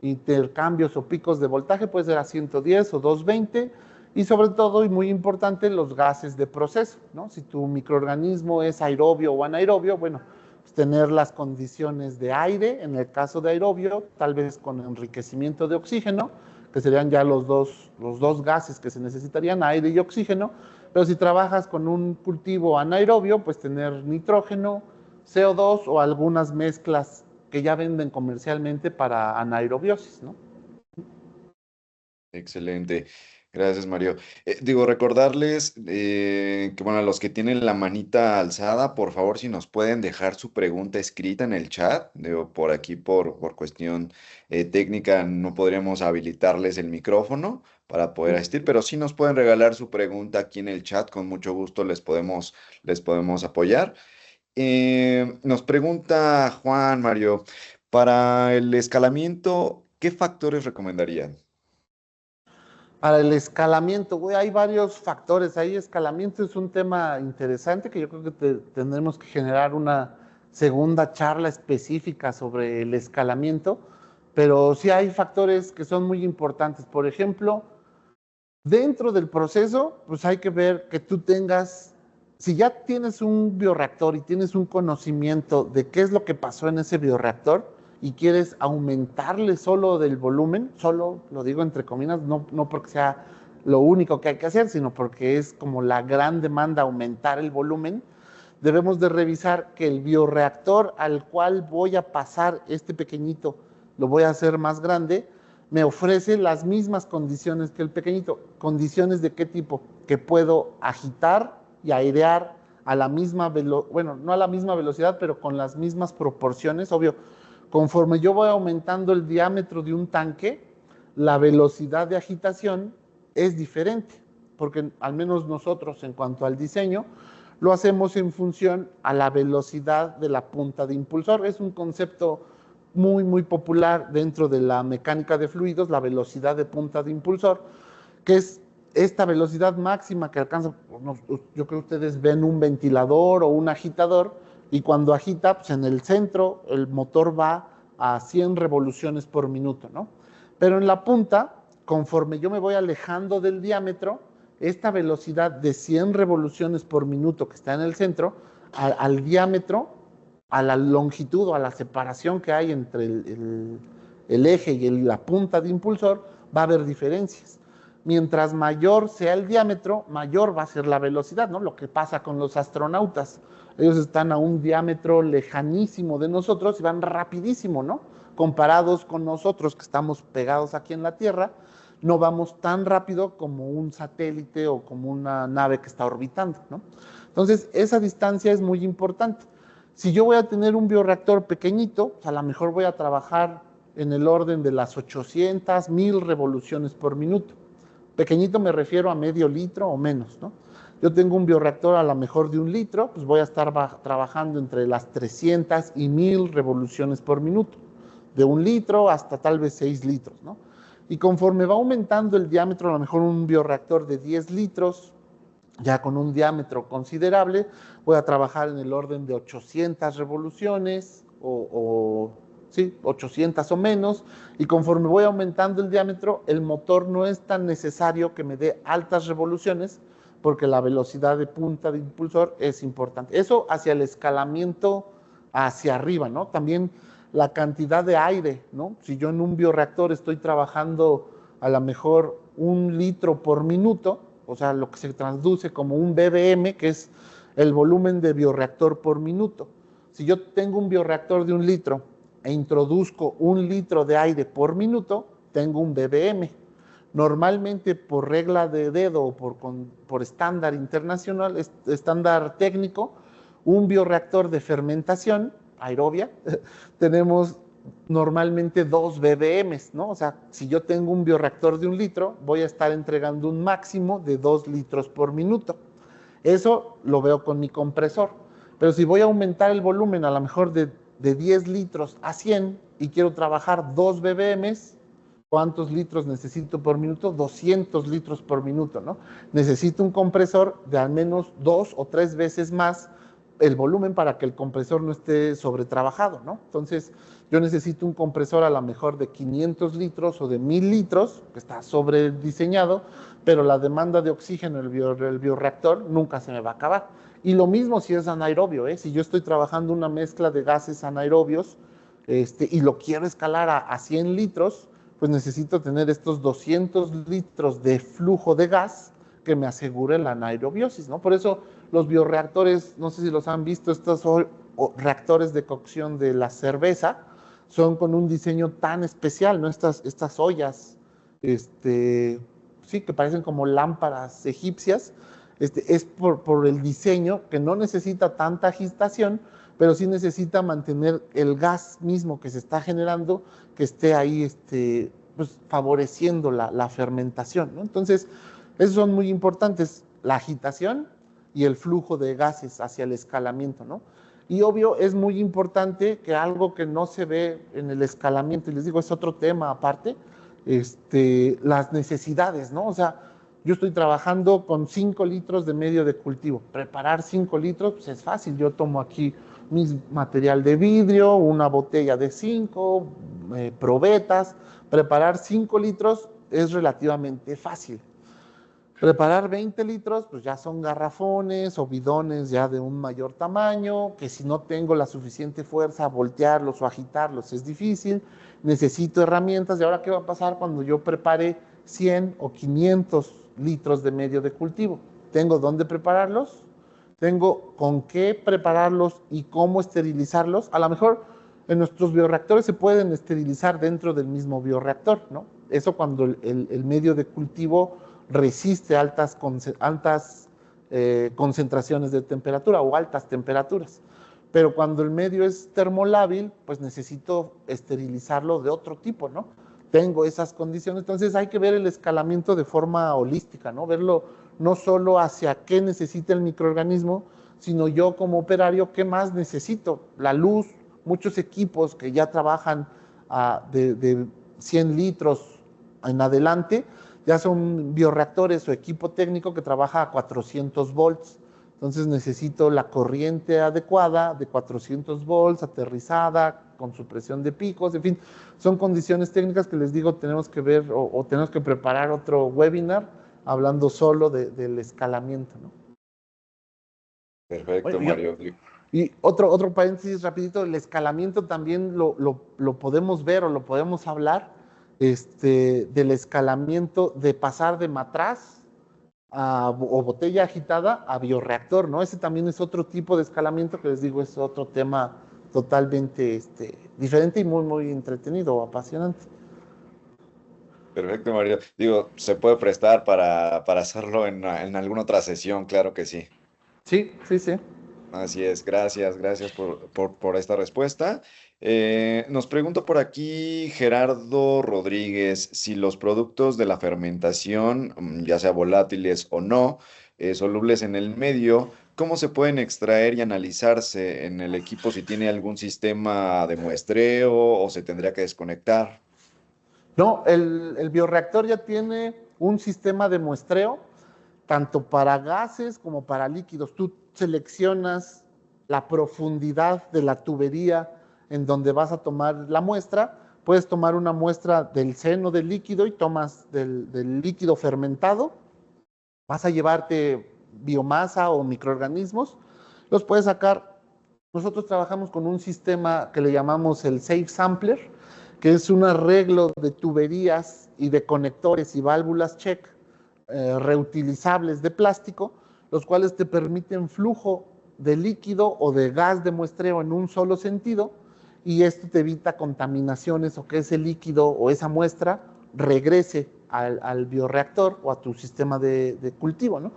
intercambios o picos de voltaje, puede ser a 110 o 220, y sobre todo, y muy importante, los gases de proceso, ¿no? Si tu microorganismo es aerobio o anaerobio, bueno, pues tener las condiciones de aire, en el caso de aerobio, tal vez con enriquecimiento de oxígeno, que serían ya los dos gases que se necesitarían, aire y oxígeno, pero si trabajas con un cultivo anaerobio, pues tener nitrógeno, CO2 o algunas mezclas que ya venden comercialmente para anaerobiosis, ¿no? Excelente. Gracias, Mario. Digo, recordarles que, bueno, a los que tienen la manita alzada, por favor, si nos pueden dejar su pregunta escrita en el chat. Digo, por aquí, por cuestión técnica, no podríamos habilitarles el micrófono para poder asistir, pero sí nos pueden regalar su pregunta aquí en el chat. Con mucho gusto les podemos apoyar. Nos pregunta Juan, Mario, para el escalamiento, ¿qué factores recomendarían? Para el escalamiento, güey, hay varios factores. Ahí escalamiento es un tema interesante que yo creo que tendremos que generar una segunda charla específica sobre el escalamiento, pero sí hay factores que son muy importantes. Por ejemplo, dentro del proceso, pues hay que ver que tú tengas, si ya tienes un bioreactor y tienes un conocimiento de qué es lo que pasó en ese bioreactor y quieres aumentarle solo del volumen, solo lo digo entre comillas, no porque sea lo único que hay que hacer, sino porque es como la gran demanda aumentar el volumen, debemos de revisar que el bioreactor al cual voy a pasar este pequeñito, lo voy a hacer más grande, me ofrece las mismas condiciones que el pequeñito. ¿Condiciones de qué tipo? Que puedo agitar y airear a la misma velocidad, bueno, no a la misma velocidad, pero con las mismas proporciones. Obvio, conforme yo voy aumentando el diámetro de un tanque, la velocidad de agitación es diferente, porque al menos nosotros en cuanto al diseño, lo hacemos en función a la velocidad de la punta de impulsor. Es un concepto muy popular dentro de la mecánica de fluidos, la velocidad de punta de impulsor, que es esta velocidad máxima que alcanza, yo creo que ustedes ven un ventilador o un agitador, y cuando agita, pues en el centro el motor va a 100 revoluciones por minuto, ¿no? Pero en la punta, conforme yo me voy alejando del diámetro, esta velocidad de 100 revoluciones por minuto que está en el centro, al diámetro a la longitud o a la separación que hay entre el eje y la punta de impulsor, va a haber diferencias. Mientras mayor sea el diámetro, mayor va a ser la velocidad, ¿no? Lo que pasa con los astronautas. Ellos están a un diámetro lejanísimo de nosotros y van rapidísimo, ¿no? Comparados con nosotros que estamos pegados aquí en la Tierra, no vamos tan rápido como un satélite o como una nave que está orbitando, ¿no? Entonces, esa distancia es muy importante. Si yo voy a tener un bioreactor pequeñito, pues a lo mejor voy a trabajar en el orden de las 800, 1000 revoluciones por minuto. Pequeñito me refiero a medio litro o menos, ¿no? Yo tengo un bioreactor a lo mejor de 1 litro, pues voy a estar trabajando entre las 300 y 1000 revoluciones por minuto, de 1 litro hasta tal vez 6 litros, ¿no? Y conforme va aumentando el diámetro, a lo mejor un bioreactor de 10 litros, ya con un diámetro considerable, voy a trabajar en el orden de 800 revoluciones sí, 800 o menos, y conforme voy aumentando el diámetro, el motor no es tan necesario que me dé altas revoluciones, porque la velocidad de punta de impulsor es importante. Eso hacia el escalamiento hacia arriba, ¿no? También la cantidad de aire, ¿no? Si yo en un bioreactor estoy trabajando a lo mejor 1 litro por minuto, o sea, lo que se traduce como un BBM, que es el volumen de bioreactor por minuto. Si yo tengo un bioreactor de 1 litro e introduzco 1 litro de aire por minuto, tengo un BBM. Normalmente por regla de dedo o por estándar internacional, estándar técnico, un bioreactor de fermentación aerobia, tenemos normalmente 2 BBMs, ¿no? O sea, si yo tengo un bioreactor de 1 litro, voy a estar entregando un máximo de 2 litros por minuto. Eso lo veo con mi compresor. Pero si voy a aumentar el volumen a lo mejor de 10 litros a 100 y quiero trabajar 2 BBMs, ¿cuántos litros necesito por minuto? 200 litros por minuto, ¿no? Necesito un compresor de al menos 2 o 3 veces más el volumen para que el compresor no esté sobretrabajado, ¿no? Entonces, yo necesito un compresor a lo mejor de 500 litros o de 1000 litros, que está sobrediseñado, pero la demanda de oxígeno del bioreactor nunca se me va a acabar. Y lo mismo si es anaerobio, ¿eh? Si yo estoy trabajando una mezcla de gases anaerobios y lo quiero escalar a 100 litros, pues necesito tener estos 200 litros de flujo de gas que me asegure la anaerobiosis, ¿no? Por eso los bioreactores, no sé si los han visto, estos reactores de cocción de la cerveza, son con un diseño tan especial, ¿no? Estas ollas, sí, que parecen como lámparas egipcias, es por el diseño que no necesita tanta agitación, pero sí necesita mantener el gas mismo que se está generando, que esté ahí pues, favoreciendo la fermentación, ¿no? Entonces, esos son muy importantes, la agitación y el flujo de gases hacia el escalamiento, ¿no? Y obvio, es muy importante que algo que no se ve en el escalamiento, y les digo, es otro tema aparte, las necesidades, ¿no? O sea, yo estoy trabajando con 5 litros de medio de cultivo. Preparar 5 litros, pues es fácil. Yo tomo aquí mi material de vidrio, una botella de 5, probetas. Preparar 5 litros es relativamente fácil. Preparar 20 litros, pues ya son garrafones o bidones ya de un mayor tamaño, que si no tengo la suficiente fuerza a voltearlos o agitarlos es difícil. Necesito herramientas. ¿Y ahora qué va a pasar cuando yo prepare 100 o 500 litros de medio de cultivo? ¿Tengo dónde prepararlos? ¿Tengo con qué prepararlos y cómo esterilizarlos? A lo mejor en nuestros bioreactores se pueden esterilizar dentro del mismo bioreactor, ¿no? Eso cuando el medio de cultivo resiste altas concentraciones de temperatura o altas temperaturas. Pero cuando el medio es termolábil, pues necesito esterilizarlo de otro tipo, ¿no? Tengo esas condiciones, entonces hay que ver el escalamiento de forma holística, ¿no? Verlo no solo hacia qué necesita el microorganismo, sino yo como operario, ¿qué más necesito? La luz, muchos equipos que ya trabajan de 100 litros en adelante, ya son bioreactores o equipo técnico que trabaja a 400 volts. Entonces necesito la corriente adecuada de 400 volts, aterrizada, con supresión de picos, en fin, son condiciones técnicas que les digo, tenemos que ver o tenemos que preparar otro webinar hablando solo del escalamiento, ¿no? Perfecto, Bueno, Mario. Y otro paréntesis rapidito, el escalamiento también lo podemos ver o lo podemos hablar, del escalamiento de pasar de matraz o botella agitada a bioreactor, ¿no? Ese también es otro tipo de escalamiento que les digo, es otro tema totalmente diferente y muy, muy entretenido, apasionante. Perfecto, Mario. Digo, se puede prestar para hacerlo en alguna otra sesión, claro que sí. Sí, sí, sí. Así es, gracias por esta respuesta. Nos pregunta por aquí Gerardo Rodríguez si los productos de la fermentación, ya sea volátiles o no, solubles en el medio, ¿cómo se pueden extraer y analizarse en el equipo si tiene algún sistema de muestreo o se tendría que desconectar? No, el bioreactor ya tiene un sistema de muestreo, tanto para gases como para líquidos. Tú seleccionas la profundidad de la tubería en donde vas a tomar la muestra. Puedes tomar una muestra del seno del líquido y tomas del líquido fermentado. Vas a llevarte biomasa o microorganismos. Los puedes sacar. Nosotros trabajamos con un sistema que le llamamos el Safe Sampler, que es un arreglo de tuberías y de conectores y válvulas check reutilizables de plástico, los cuales te permiten flujo de líquido o de gas de muestreo en un solo sentido, y esto te evita contaminaciones o que ese líquido o esa muestra regrese al bioreactor o a tu sistema de cultivo, ¿no?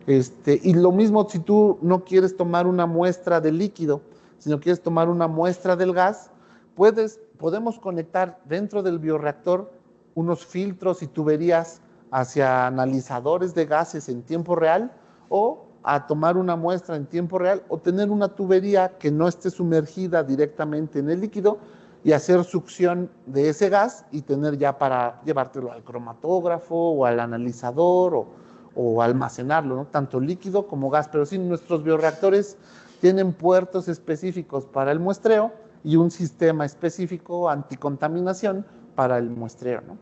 Y lo mismo si tú no quieres tomar una muestra de líquido, sino quieres tomar una muestra del gas, podemos conectar dentro del bioreactor unos filtros y tuberías hacia analizadores de gases en tiempo real o a tomar una muestra en tiempo real o tener una tubería que no esté sumergida directamente en el líquido y hacer succión de ese gas y tener ya para llevártelo al cromatógrafo o al analizador o almacenarlo, ¿no? Tanto líquido como gas. Pero sí, nuestros bioreactores tienen puertos específicos para el muestreo y un sistema específico anticontaminación para el muestreo, ¿no?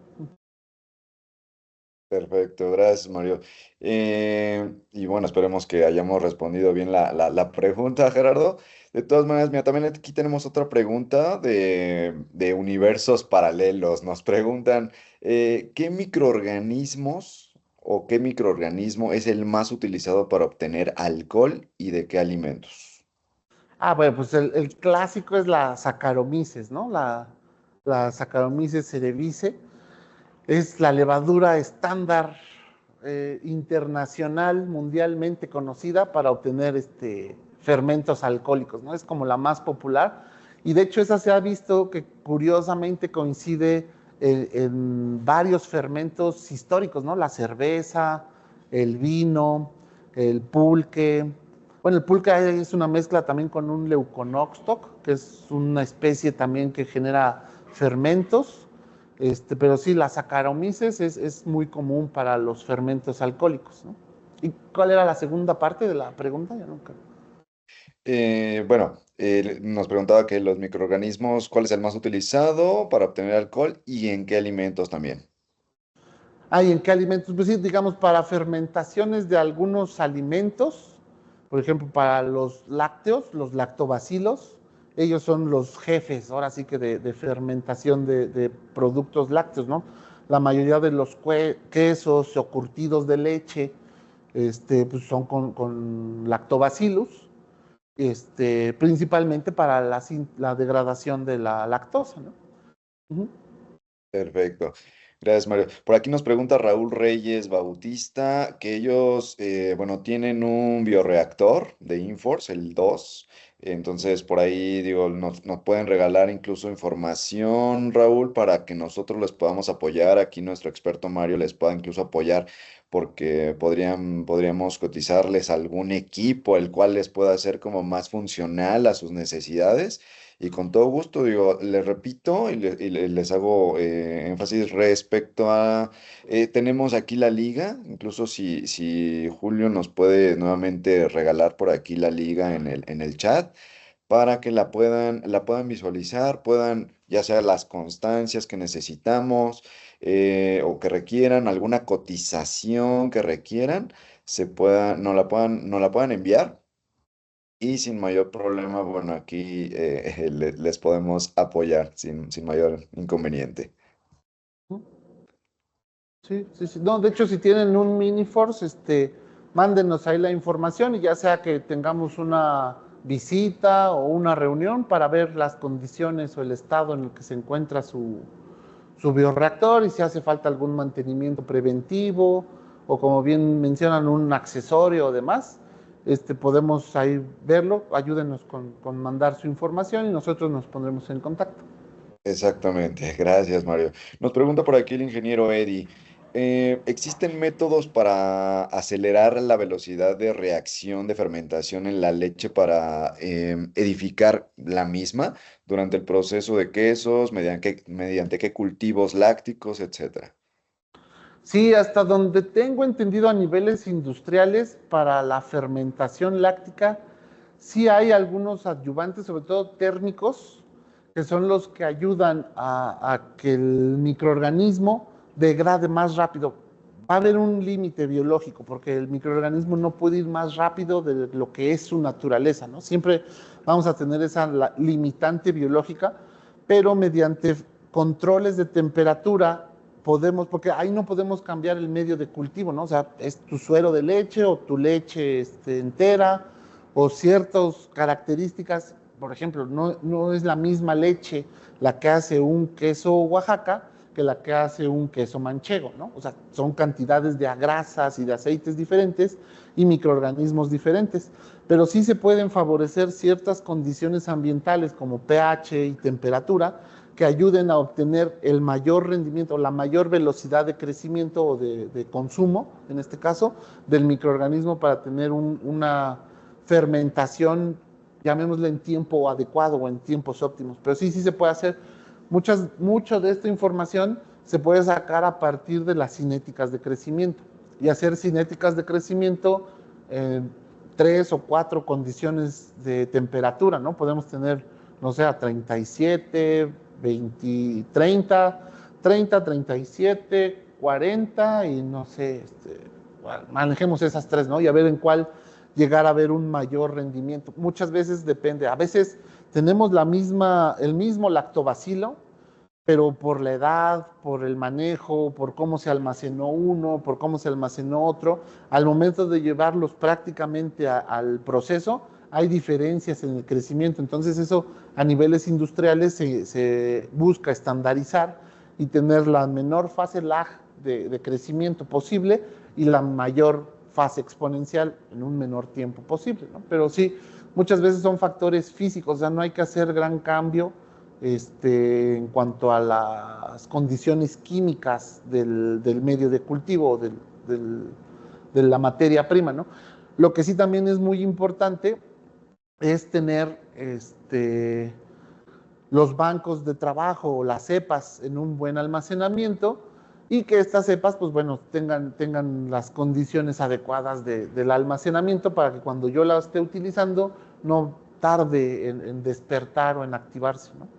Perfecto, gracias Mario. Y bueno, esperemos que hayamos respondido bien la pregunta, Gerardo. De todas maneras, mira, también aquí tenemos otra pregunta de universos paralelos. Nos preguntan, ¿qué microorganismos o qué microorganismo es el más utilizado para obtener alcohol y de qué alimentos? Bueno, pues el clásico es la Saccharomyces, ¿no? La Saccharomyces cerevisiae es la levadura estándar internacional, mundialmente conocida para obtener fermentos alcohólicos, ¿no? Es como la más popular. Y de hecho esa se ha visto que curiosamente coincide en varios fermentos históricos, ¿no? La cerveza, el vino, el pulque. Bueno, el pulque es una mezcla también con un leuconoxtoc, que es una especie también que genera fermentos. Pero sí, la Saccharomyces es muy común para los fermentos alcohólicos, ¿no? ¿Y cuál era la segunda parte de la pregunta? Ya nunca. Bueno, nos preguntaba que los microorganismos, ¿cuál es el más utilizado para obtener alcohol y en qué alimentos también? ¿Y en qué alimentos? Pues sí, digamos, para fermentaciones de algunos alimentos, por ejemplo, para los lácteos, los lactobacilos, ellos son los jefes, ahora sí que de fermentación de productos lácteos, ¿no? La mayoría de los quesos o curtidos de leche, pues son con lactobacillus, principalmente para la degradación de la lactosa, ¿no? Ujú. Perfecto. Gracias, Mario. Por aquí nos pregunta Raúl Reyes Bautista que ellos, bueno, tienen un bioreactor de Inforce, el 2. Entonces, por ahí, digo, nos pueden regalar incluso información, Raúl, para que nosotros les podamos apoyar. Aquí nuestro experto Mario les pueda incluso apoyar porque podríamos cotizarles algún equipo el cual les pueda hacer como más funcional a sus necesidades. Y con todo gusto, digo, les repito les hago énfasis respecto a, tenemos aquí la liga, incluso si Julio nos puede nuevamente regalar por aquí la liga en el chat, para que la puedan visualizar, puedan, ya sea las constancias que necesitamos o que requieran, alguna cotización que requieran, nos la puedan enviar y sin mayor problema, bueno, aquí les podemos apoyar sin mayor inconveniente. Sí, sí, sí. No, de hecho, si tienen un mini force, mándenos ahí la información y ya sea que tengamos una visita o una reunión para ver las condiciones o el estado en el que se encuentra su bioreactor y si hace falta algún mantenimiento preventivo o como bien mencionan, un accesorio o demás, podemos ahí verlo. Ayúdenos con mandar su información y nosotros nos pondremos en contacto. Exactamente, gracias Mario. Nos pregunta por aquí el ingeniero Eddie, ¿existen métodos para acelerar la velocidad de reacción de fermentación en la leche para edificar la misma durante el proceso de quesos, mediante qué cultivos lácticos, etcétera? Sí, hasta donde tengo entendido a niveles industriales para la fermentación láctica, sí hay algunos adyuvantes, sobre todo térmicos, que son los que ayudan a que el microorganismo degrade más rápido. Va a haber un límite biológico, porque el microorganismo no puede ir más rápido de lo que es su naturaleza, ¿no? Siempre vamos a tener esa limitante biológica, pero mediante controles de temperatura podemos, porque ahí no podemos cambiar el medio de cultivo, ¿no? O sea, es tu suero de leche o tu leche entera o ciertas características, por ejemplo, no es la misma leche la que hace un queso Oaxaca que la que hace un queso manchego, ¿no? O sea, son cantidades de grasas y de aceites diferentes y microorganismos diferentes, pero sí se pueden favorecer ciertas condiciones ambientales como pH y temperatura que ayuden a obtener el mayor rendimiento, la mayor velocidad de crecimiento o de consumo, en este caso, del microorganismo para tener una fermentación, llamémosle en tiempo adecuado o en tiempos óptimos. Pero sí, sí se puede hacer. Mucho de esta información se puede sacar a partir de las cinéticas de crecimiento y hacer cinéticas de crecimiento en 3 o 4 condiciones de temperatura, ¿no? Podemos tener, no sé, a 37, 20, 37, 40 y no sé, bueno, manejemos esas tres, ¿no? Y a ver en cuál llegar a ver un mayor rendimiento. Muchas veces depende, a veces tenemos el mismo lactobacilo, pero por la edad, por el manejo, por cómo se almacenó uno, por cómo se almacenó otro, al momento de llevarlos prácticamente al proceso, hay diferencias en el crecimiento. Entonces eso a niveles industriales se busca estandarizar y tener la menor fase lag de crecimiento posible y la mayor fase exponencial en un menor tiempo posible, ¿no? Pero sí, muchas veces son factores físicos, o sea, no hay que hacer gran cambio en cuanto a las condiciones químicas del medio de cultivo, de la materia prima, ¿no? Lo que sí también es muy importante es tener los bancos de trabajo o las cepas en un buen almacenamiento y que estas cepas, pues bueno, tengan las condiciones adecuadas del almacenamiento para que cuando yo la esté utilizando no tarde en despertar o en activarse, ¿no?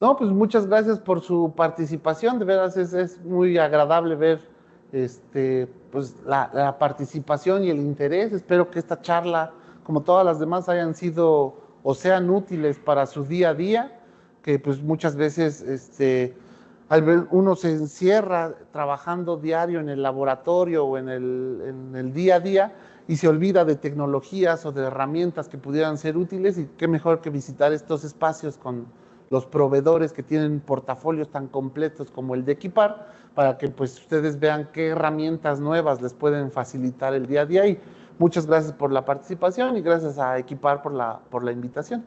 No, pues muchas gracias por su participación. De veras es muy agradable ver pues la participación y el interés. Espero que esta charla, como todas las demás, hayan sido o sean útiles para su día a día, que pues muchas veces al ver uno se encierra trabajando diario en el laboratorio o en el día a día y se olvida de tecnologías o de herramientas que pudieran ser útiles y qué mejor que visitar estos espacios con los proveedores que tienen portafolios tan completos como el de Equipar, para que pues ustedes vean qué herramientas nuevas les pueden facilitar el día a día. Y muchas gracias por la participación y gracias a Equipar por la invitación.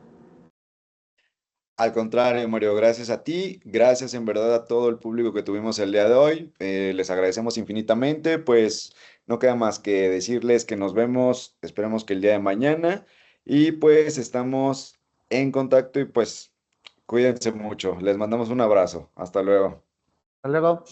Al contrario, Mario, gracias a ti, gracias en verdad a todo el público que tuvimos el día de hoy. Les agradecemos infinitamente, pues no queda más que decirles que nos vemos, esperemos que el día de mañana y pues estamos en contacto y pues cuídense mucho. Les mandamos un abrazo. Hasta luego. Hasta luego.